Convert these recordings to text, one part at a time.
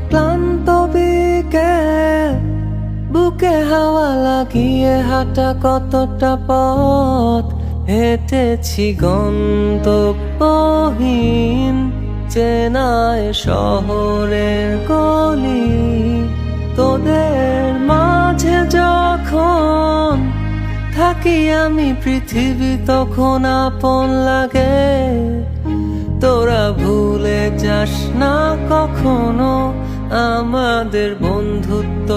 ক্লান্ত বিকেল, বুকে হাওয়া লাগিয়ে হাঁটা কতটা পথ হেঁটেছি গন্তব্যহীন চেনায় শহরের গলি। তোদের মাঝে যখন থাকি আমি পৃথিবী তখন আপন লাগে। তোরা ভুলে যাস না কখনো আমাদের বন্ধুত্ব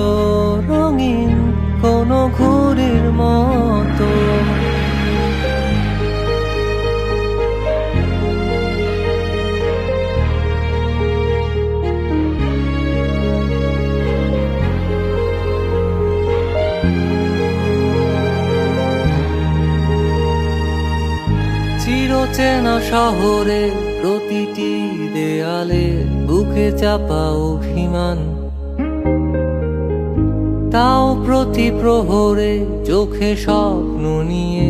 রঙিন কোনো ঘুড়ির মতো। চিরচেনা শহরে প্রতিটি দেয়ালে বুকে চাপা অভিমান, তাও প্রতি প্রহরে চোখে স্বপ্ন নিয়ে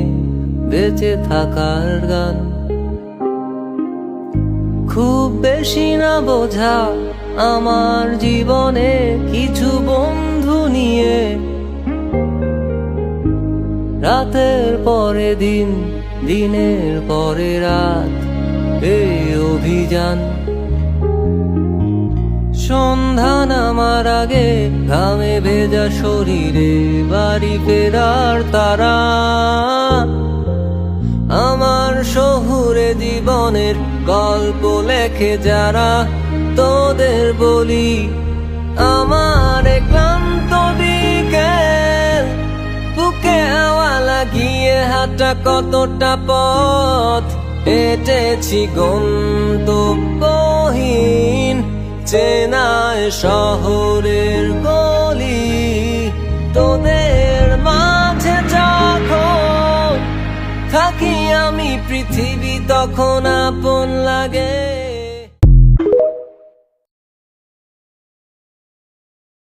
বেঁচে থাকার গান। খুব বেশি না বোঝা আমার জীবনে কিছু বন্ধু নিয়ে, রাতের পরে দিন, দিনের পরে রাত এই অভিযান। সন্ধ্যা নামার আগে ঘামে ভেজা শরীরে বাড়ি ফেরার তারা। আমার শহুরে জীবনের গল্প লেখে যারা, তোদের বলি আমার ক্লান্ত বিকেল, বুকে হাওয়া লাগিয়ে হাঁটা কতটা পথ হেঁটেছি গন্তব্যহীন চেনায় শহরের গলি। তোদের মাঝে যখন থাকি আমি পৃথিবী তখন আপন লাগে।